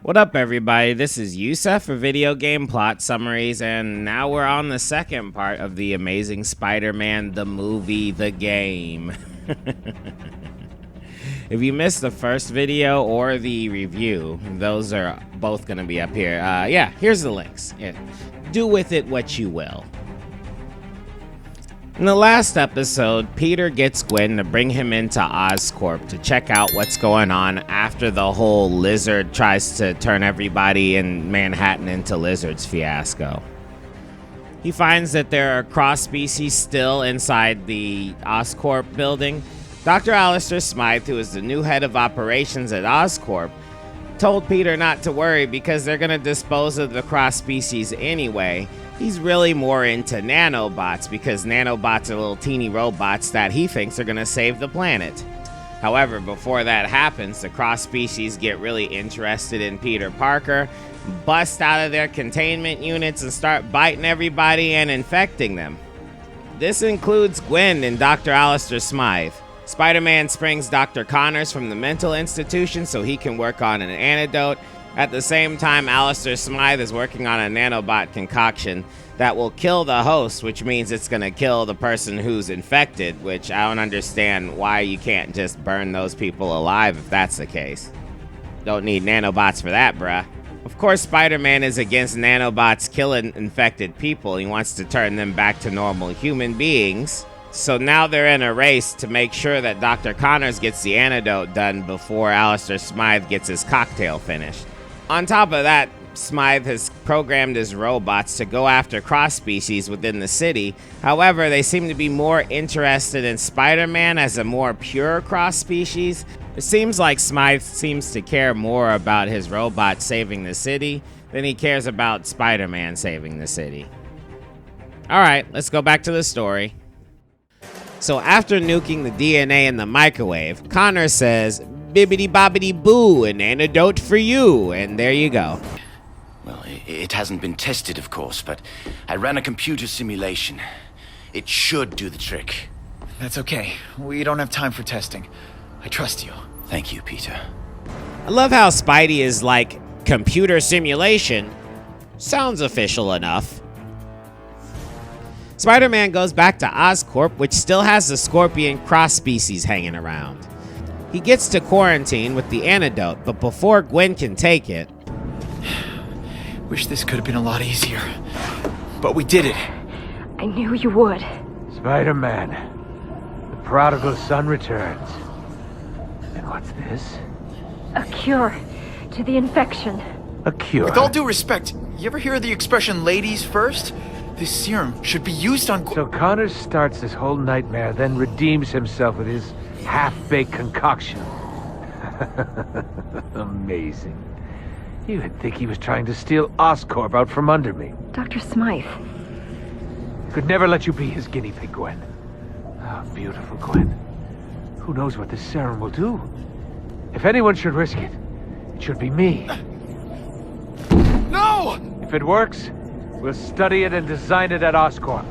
What up, everybody? This is Yusef for Video Game Plot Summaries, and now we're on the second part of the Amazing Spider-Man, the movie, the game. If you missed the first video or the review, those are both going to be up here. Yeah, here's the links. Yeah. Do with it what you will. In the last episode, Peter gets Gwen to bring him into Oscorp to check out what's going on after the whole lizard tries to turn everybody in Manhattan into lizards fiasco. He finds that there are cross species still inside the Oscorp building. Dr. Alistair Smythe, who is the new head of operations at Oscorp, told Peter not to worry because they're going to dispose of the cross species anyway. He's really more into nanobots because nanobots are little teeny robots that he thinks are going to save the planet. However, before that happens, the cross species get really interested in Peter Parker, bust out of their containment units and start biting everybody and infecting them. This includes Gwen and Dr. Alistair Smythe. Spider-Man springs Dr. Connors from the mental institution so he can work on an antidote. At the same time, Alistair Smythe is working on a nanobot concoction that will kill the host, which means it's going to kill the person who's infected, which I don't understand why you can't just burn those people alive if that's the case. Don't need nanobots for that, bruh. Of course, Spider-Man is against nanobots killing infected people. He wants to turn them back to normal human beings. So now they're in a race to make sure that Dr. Connors gets the antidote done before Alistair Smythe gets his cocktail finished. On top of that, Smythe has programmed his robots to go after cross-species within the city. However, they seem to be more interested in Spider-Man as a more pure cross-species. It seems like Smythe seems to care more about his robot saving the city than he cares about Spider-Man saving the city. Alright, let's go back to the story. So after nuking the DNA in the microwave, Connor says, "Bibbidi bobbidi boo, an antidote for you," and there you go. Well, it hasn't been tested, of course, but I ran a computer simulation. It should do the trick. That's okay. We don't have time for testing. I trust you. Thank you, Peter. I love how Spidey is like, computer simulation? Sounds official enough. Spider-Man goes back to Oscorp, which still has the Scorpion cross-species hanging around. He gets to quarantine with the antidote, but before Gwen can take it... Wish this could have been a lot easier. But we did it. I knew you would. Spider-Man, the prodigal son returns. And what's this? A cure to the infection. A cure? With all due respect, you ever hear the expression ladies first? This serum should be used on... So Connors starts this whole nightmare, then redeems himself with his half-baked concoction. Amazing. You would think he was trying to steal Oscorp out from under me. Dr. Smythe. Could never let you be his guinea pig, Gwen. Oh, beautiful Gwen. Who knows what this serum will do? If anyone should risk it, it should be me. No! If it works, we'll study it and design it at Oscorp.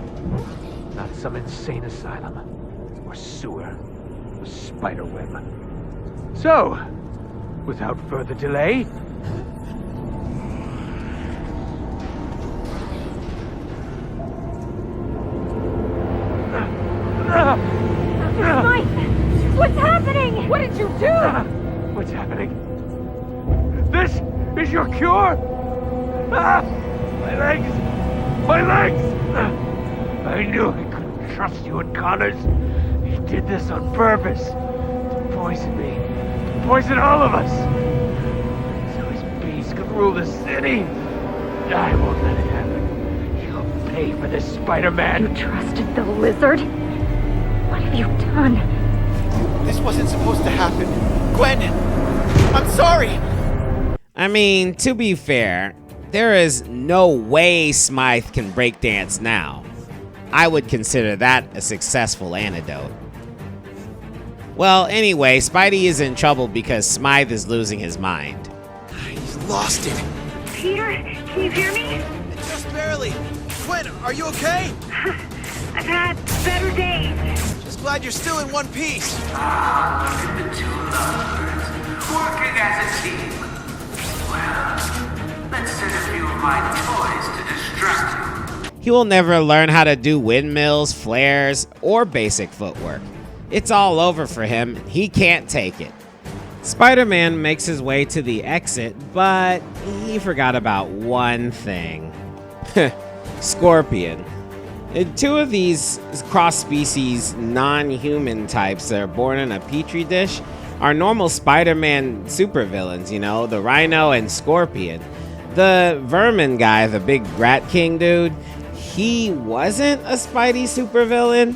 Not some insane asylum, or sewer, or spiderweb. So, without further delay... Dr. Smythe! What's happening? What did you do? What's happening? This is your cure? My legs! My legs! I knew I couldn't trust you and Connors. You did this on purpose. To poison me. To poison all of us. So his beast could rule the city. I won't let it happen. You'll pay for this, Spider-Man. You trusted the lizard? What have you done? This wasn't supposed to happen. Gwen! I'm sorry! I mean, to be fair, there is no way Smythe can breakdance now. I would consider that a successful antidote. Well, anyway, Spidey is in trouble because Smythe is losing his mind. He's lost it. Peter, can you hear me? Just barely. Gwen, are you okay? I've had better days. Just glad you're still in one piece. Ah, look at the two lovers working as a team. Well, my toys to distract you. He will never learn how to do windmills, flares, or basic footwork. It's all over for him. He can't take it. Spider-Man makes his way to the exit, but he forgot about one thing. Scorpion. Two of these cross-species non-human types that are born in a petri dish are normal Spider-Man supervillains, you know, the Rhino and Scorpion. The Vermin guy, the big Rat King dude, he wasn't a Spidey supervillain.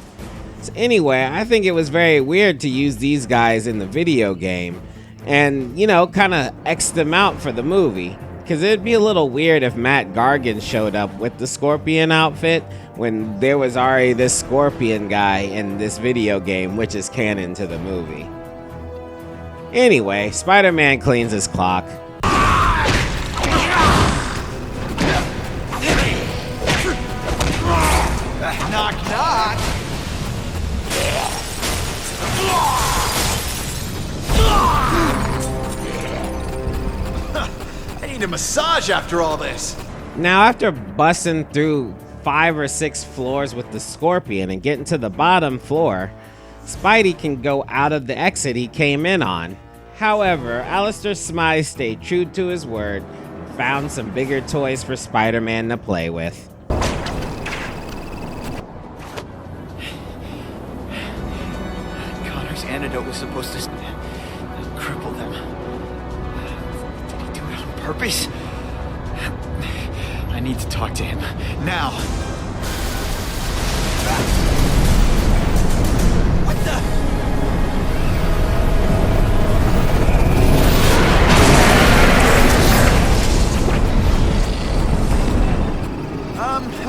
So anyway, I think it was very weird to use these guys in the video game and, you know, kind of X them out for the movie. Because it'd be a little weird if Matt Gargan showed up with the Scorpion outfit when there was already this Scorpion guy in this video game, which is canon to the movie. Anyway, Spider-Man cleans his clock. Knock, knock. I need a massage after all this. Now, after busting through 5 or 6 floors with the Scorpion and getting to the bottom floor, Spidey can go out of the exit he came in on. However, Alistair Smythe stayed true to his word and found some bigger toys for Spider-Man to play with. Connor's antidote was supposed to cripple them. Did he do it on purpose? I need to talk to him. Now! What the?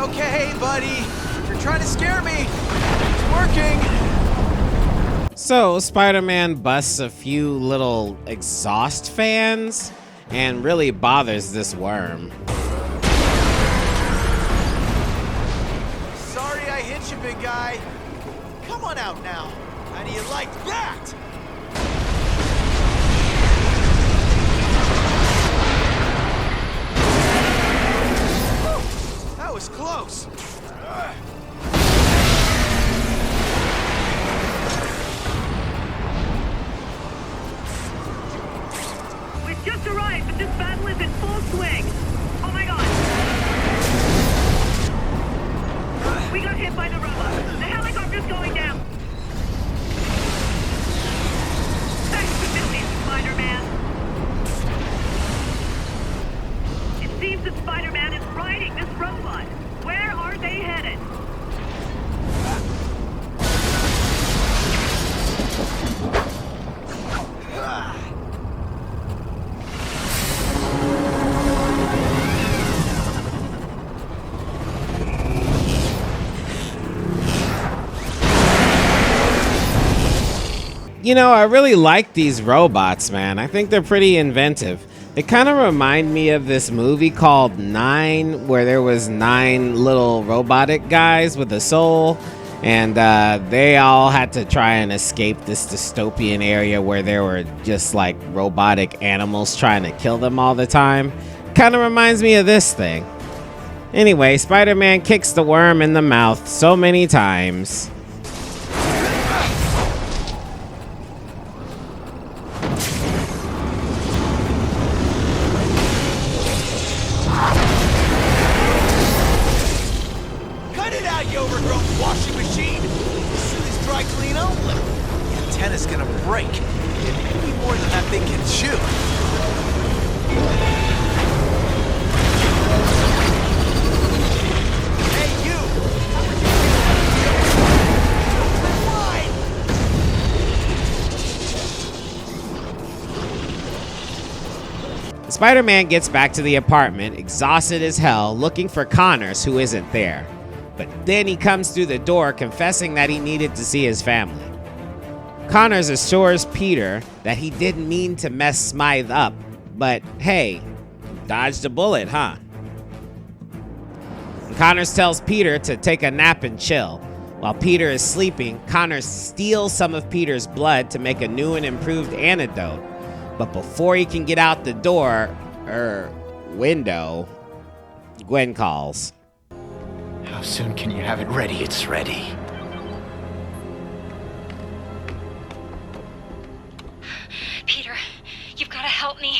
Okay, buddy. You're trying to scare me. It's working. So, Spider-Man busts a few little exhaust fans and really bothers this worm. Sorry I hit you, big guy. Come on out now. How do you like that? Whew, that was close. We've just arrived, but this battle is in full swing. Oh my god. We got hit by the robot. The helicopter's going down. Thanks for millions, Spider-Man. It seems that Spider-Man is riding this robot. Where are they headed? You know, I really like these robots, man. I think they're pretty inventive. They kind of remind me of this movie called 9, where there was 9 little robotic guys with a soul, and they all had to try and escape this dystopian area where there were just like robotic animals trying to kill them all the time. Kind of reminds me of this thing. Anyway, Spider-Man kicks the worm in the mouth so many times. Antenna's gonna break. It may be more than that thing can chew. Hey, you! Spider-Man gets back to the apartment, exhausted as hell, looking for Connors, who isn't there. But then he comes through the door confessing that he needed to see his family. Connors assures Peter that he didn't mean to mess Smythe up, but hey, dodged a bullet, huh? And Connors tells Peter to take a nap and chill. While Peter is sleeping, Connors steals some of Peter's blood to make a new and improved antidote. But before he can get out the door, window, Gwen calls. How soon can you have it ready? It's ready. Peter, you've got to help me.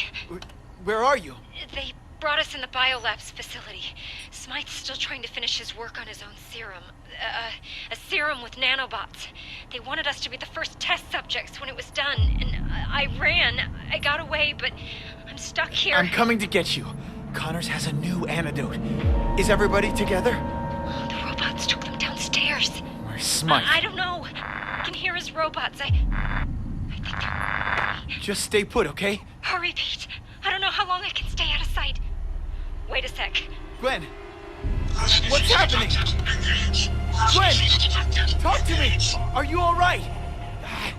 Where are you? They brought us in the biolabs facility. Smythe's still trying to finish his work on his own serum. A serum with nanobots. They wanted us to be the first test subjects when it was done, and I ran. I got away, but I'm stuck here. I'm coming to get you. Connors has a new antidote. Is everybody together? The robots took them downstairs. Where's Smythe? I don't know. I can hear his robots. I think they're... Just stay put, okay? Hurry, Pete. I don't know how long I can stay out of sight. Wait a sec. Gwen! What's happening? Gwen! Talk to me! Are you alright?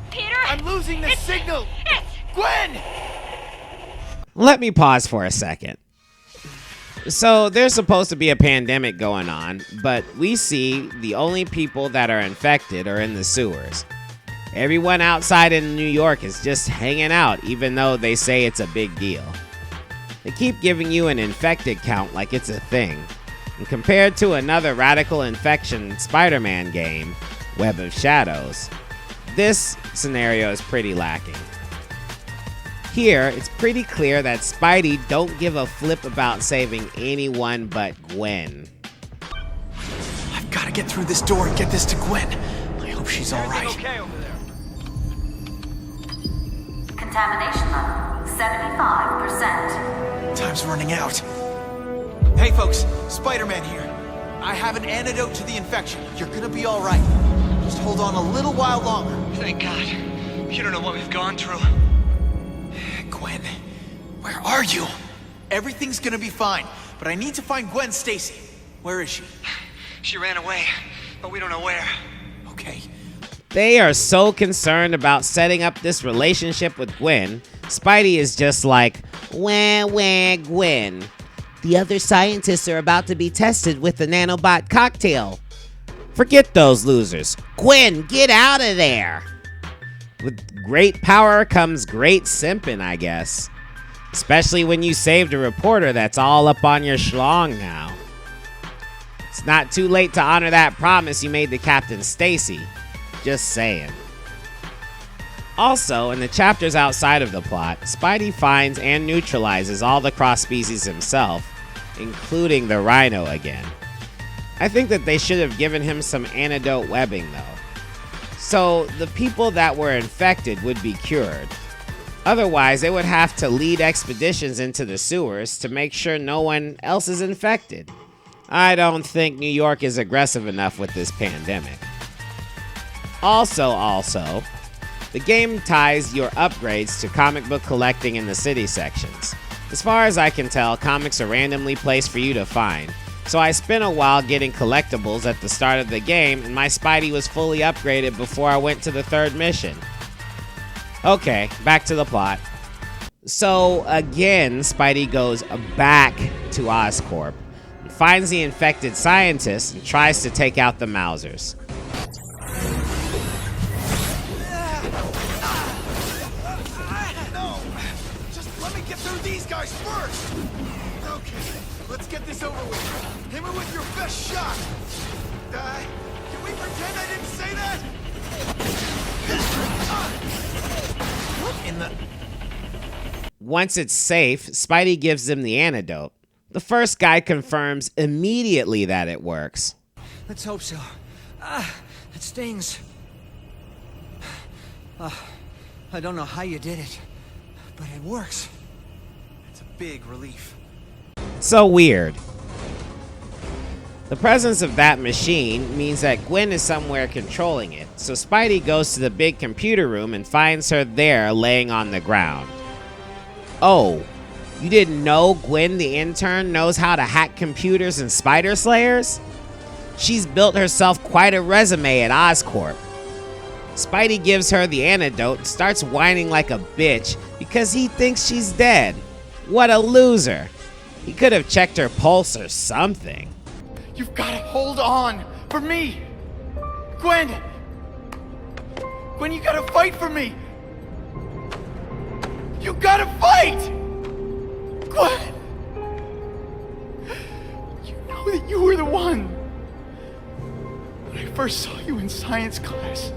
Peter! I'm losing the signal! It's... Gwen! Let me pause for a second. So there's supposed to be a pandemic going on, but we see the only people that are infected are in the sewers. Everyone outside in New York is just hanging out, even though they say it's a big deal. They keep giving you an infected count like it's a thing. And compared to another radical infection Spider-Man game, Web of Shadows, this scenario is pretty lacking. Here, it's pretty clear that Spidey don't give a flip about saving anyone but Gwen. I've got to get through this door and get this to Gwen. I hope she's alright. Okay over there. Contamination level 75%. Time's running out. Hey folks, Spider-Man here. I have an antidote to the infection. You're gonna be alright. Just hold on a little while longer. Thank God. You don't know what we've gone through. Gwen, where are you? Everything's gonna be fine, but I need to find Gwen Stacy. Where is she? She ran away, but we don't know where. Okay. They are so concerned about setting up this relationship with Gwen, Spidey is just like, wah, wah, Gwen. The other scientists are about to be tested with the nanobot cocktail. Forget those losers. Gwen, get out of there. With great power comes great simping, I guess. Especially when you saved a reporter that's all up on your schlong now. It's not too late to honor that promise you made to Captain Stacy. Just saying. Also, in the chapters outside of the plot, Spidey finds and neutralizes all the cross species himself, including the Rhino again. I think that they should have given him some antidote webbing though. So the people that were infected would be cured. Otherwise, they would have to lead expeditions into the sewers to make sure no one else is infected. I don't think New York is aggressive enough with this pandemic. Also, the game ties your upgrades to comic book collecting in the city sections. As far as I can tell, comics are randomly placed for you to find. So I spent a while getting collectibles at the start of the game, and my Spidey was fully upgraded before I went to the third mission. Okay, back to the plot. So again, Spidey goes back to Oscorp, and finds the infected scientists, and tries to take out the Mousers. No! Just let me get through these guys first! Okay, let's get this over with. Hit me with your best shot! Can we pretend I didn't say that? What in the... Once it's safe, Spidey gives them the antidote. The first guy confirms immediately that it works. Let's hope so. It stings. I don't know how you did it, but it works. It's a big relief. So weird. The presence of that machine means that Gwen is somewhere controlling it, so Spidey goes to the big computer room and finds her there laying on the ground. Oh, you didn't know Gwen the intern knows how to hack computers and spider slayers? She's built herself quite a resume at Oscorp. Spidey gives her the antidote and starts whining like a bitch because he thinks she's dead. What a loser. He could have checked her pulse or something. You've got to hold on for me! Gwen! Gwen, you gotta fight for me! You gotta fight! Gwen! know that you were the one. When I first saw you in science class,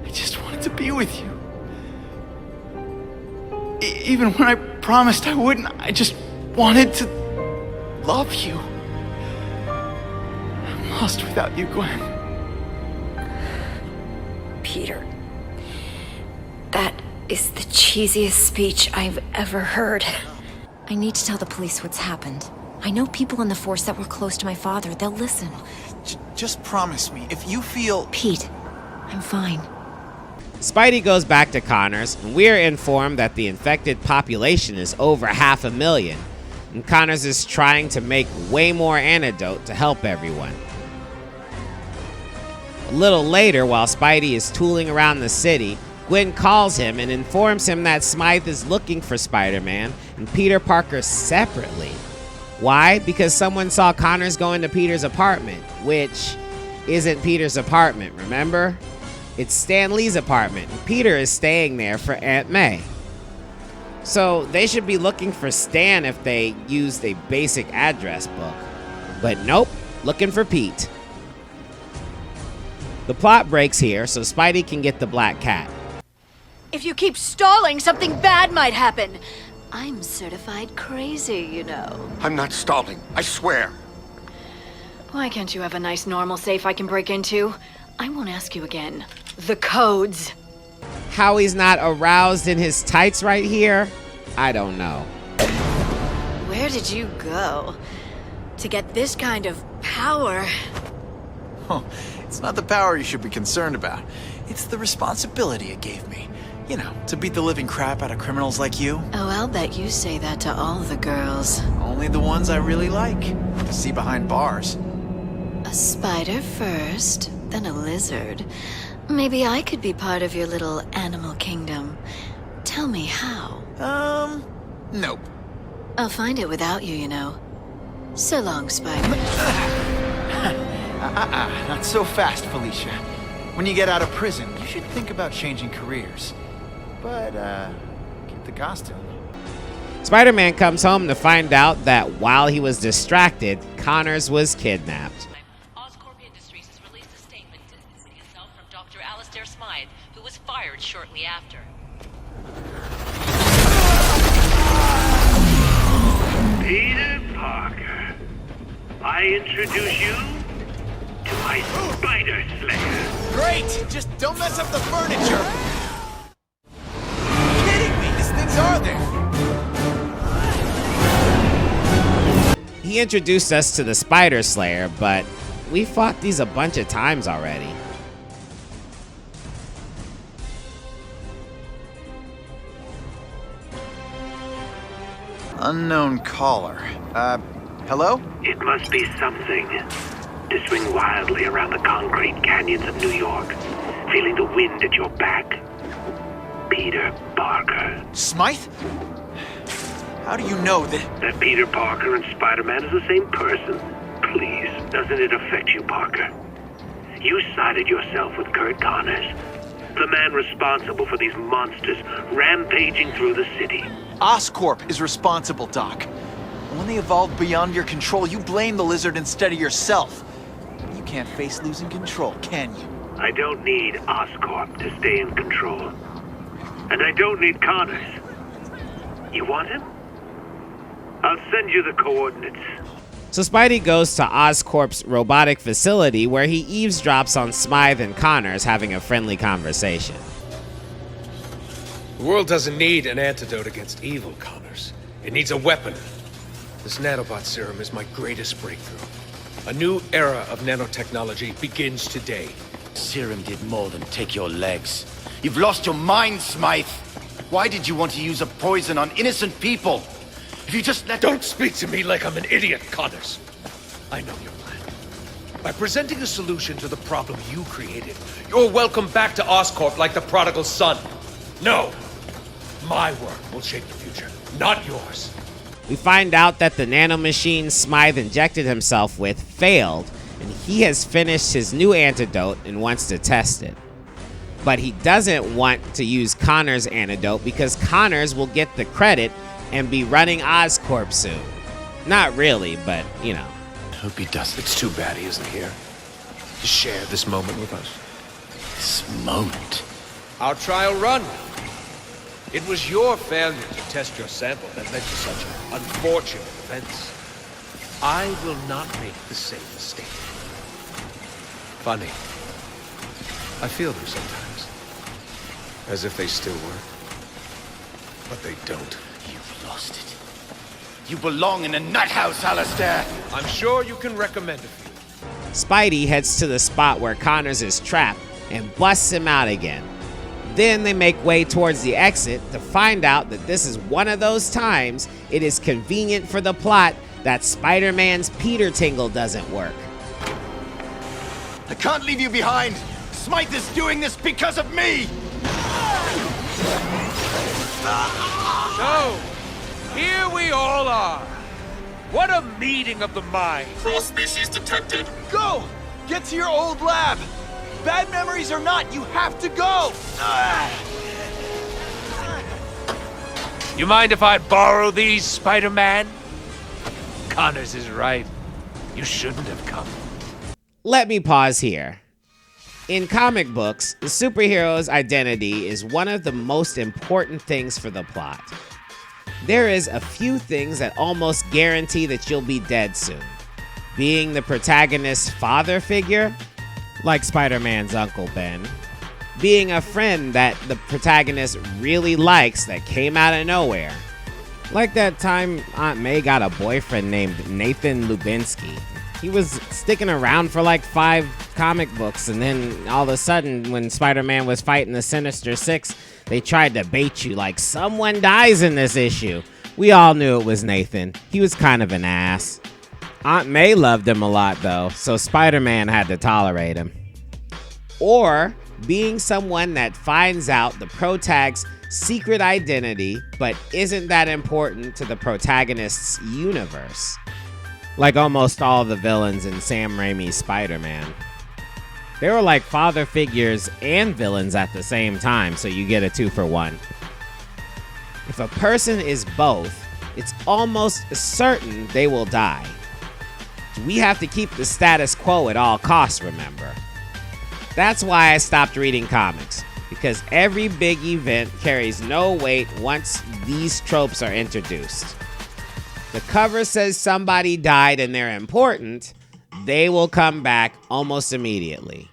I just wanted to be with you. Even when I promised I wouldn't, I just wanted to love you. I'm lost without you, Gwen. Peter, that is the cheesiest speech I've ever heard. I need to tell the police what's happened. I know people in the force that were close to my father. They'll listen. Just promise me, if you feel... Pete, I'm fine. Spidey goes back to Connors, and we're informed that the infected population is over 500,000, and Connors is trying to make way more antidote to help everyone. A little later, while Spidey is tooling around the city, Gwen calls him and informs him that Smythe is looking for Spider-Man and Peter Parker separately. Why? Because someone saw Connors go into Peter's apartment, which isn't Peter's apartment, remember? It's Stan Lee's apartment. Peter is staying there for Aunt May. So they should be looking for Stan if they used a basic address book. But nope, looking for Pete. The plot breaks here so Spidey can get the Black Cat. If you keep stalling, something bad might happen. I'm certified crazy, you know. I'm not stalling, I swear. Why can't you have a nice normal safe I can break into? I won't ask you again. The codes. How he's not aroused in his tights right here, I don't know. Where did you go? To get this kind of power? Oh, it's not the power you should be concerned about. It's the responsibility it gave me. You know, to beat the living crap out of criminals like you. Oh, I'll bet you say that to all the girls. Only the ones I really like. To see behind bars. A spider first, then a lizard. Maybe I could be part of your little animal kingdom. Tell me how. Nope. I'll find it without you, you know. So long, Spider. Not so fast, Felicia. When you get out of prison, you should think about changing careers. But, keep the costume. Spider-Man comes home to find out that while he was distracted, Connors was kidnapped. Oscorp Industries has released a statement distancing itself from Dr. Alistair Smythe, who was fired shortly after. Peter Parker, I introduce you to my Spider Slayer. Great! Just don't mess up the furniture! You're kidding me! These things are there! He introduced us to the Spider Slayer, but we fought these a bunch of times already. Unknown caller. Hello? It must be something to swing wildly around the concrete canyons of New York, feeling the wind at your back. Peter Parker. Smythe? How do you know that... That Peter Parker and Spider-Man is the same person? Please, doesn't it affect you, Parker? You sided yourself with Kurt Connors, the man responsible for these monsters rampaging through the city. Oscorp is responsible, Doc. When they evolved beyond your control, you blame the lizard instead of yourself. You can't face losing control, can you? I don't need Oscorp to stay in control. And I don't need Connors. You want him? I'll send you the coordinates. So Spidey goes to Oscorp's robotic facility where he eavesdrops on Smythe and Connors having a friendly conversation. The world doesn't need an antidote against evil, Connors. It needs a weapon. This nanobot serum is my greatest breakthrough. A new era of nanotechnology begins today. Serum did more than take your legs. You've lost your mind, Smythe. Why did you want to use a poison on innocent people? If you just let... Don't speak to me like I'm an idiot, Connors. I know your plan. By presenting a solution to the problem you created, you're welcome back to Oscorp like the prodigal son. No. My work will shape the future, not yours. We find out that the nanomachine Smythe injected himself with failed, and he has finished his new antidote and wants to test it. But he doesn't want to use Connors' antidote because Connors will get the credit and be running Oscorp soon. Not really, but, you know. hope he doesn't. It's too bad he isn't here to share this moment with us. This moment? Our trial run. It was your failure to test your sample that led to such unfortunate events. I will not make the same mistake. Funny. I feel them sometimes. As if they still work. But they don't. You've lost it. You belong in a nut house, Alistair! I'm sure you can recommend a few. Spidey heads to the spot where Connors is trapped and busts him out again. Then they make way towards the exit to find out that this is one of those times it is convenient for the plot that Spider-Man's Peter Tingle doesn't work. I can't leave you behind! Smythe is doing this because of me! So, here we all are. What a meeting of the mind. Cross species detected. Go! Get to your old lab! Bad memories or not, you have to go! You mind if I borrow these, Spider-Man? Connors is right. You shouldn't have come. Let me pause here. In comic books, the superhero's identity is one of the most important things for the plot. There is a few things that almost guarantee that you'll be dead soon. Being the protagonist's father figure, like Spider-Man's Uncle Ben. Being a friend that the protagonist really likes that came out of nowhere. Like that time Aunt May got a boyfriend named Nathan Lubinsky. He was sticking around for like 5 comic books, and then all of a sudden when Spider-Man was fighting the Sinister Six, they tried to bait you like someone dies in this issue. We all knew it was Nathan. He was kind of an ass. Aunt May loved him a lot though, so Spider-Man had to tolerate him. Or being someone that finds out the protag's secret identity but isn't that important to the protagonist's universe. Like almost all the villains in Sam Raimi's Spider-Man. They were like father figures and villains at the same time, so you get a 2-for-1. If a person is both, it's almost certain they will die. We have to keep the status quo at all costs, remember? That's why I stopped reading comics, because every big event carries no weight once these tropes are introduced. The cover says somebody died and they're important, they will come back almost immediately.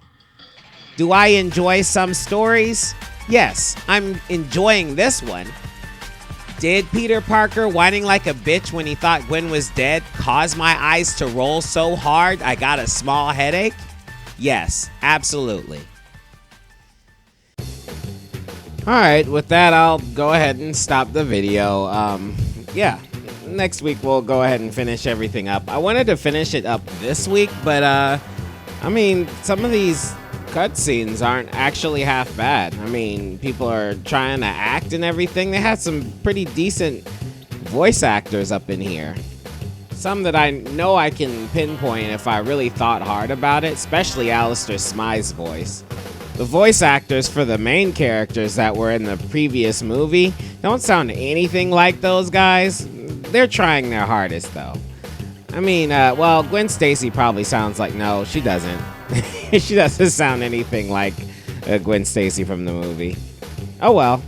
Do I enjoy some stories? Yes, I'm enjoying this one. Did Peter Parker whining like a bitch when he thought Gwen was dead cause my eyes to roll so hard I got a small headache? Yes, absolutely. Alright, with that I'll go ahead and stop the video. Yeah, next week we'll go ahead and finish everything up. I wanted to finish it up this week, but I mean, some of these cutscenes aren't actually half bad. I mean, people are trying to act and everything. They had some pretty decent voice actors up in here. Some that I know I can pinpoint if I really thought hard about it, especially Alistair Smythe's voice. The voice actors for the main characters that were in the previous movie don't sound anything like those guys. They're trying their hardest though. I mean, well, Gwen Stacy probably sounds like, no, she doesn't. She doesn't sound anything like Gwen Stacy from the movie. Oh well.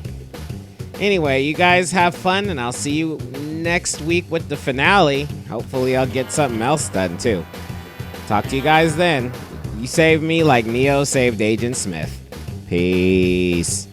Anyway, you guys have fun, and I'll see you next week with the finale. Hopefully I'll get something else done too. Talk to you guys then. You saved me like Neo saved Agent Smith. Peace.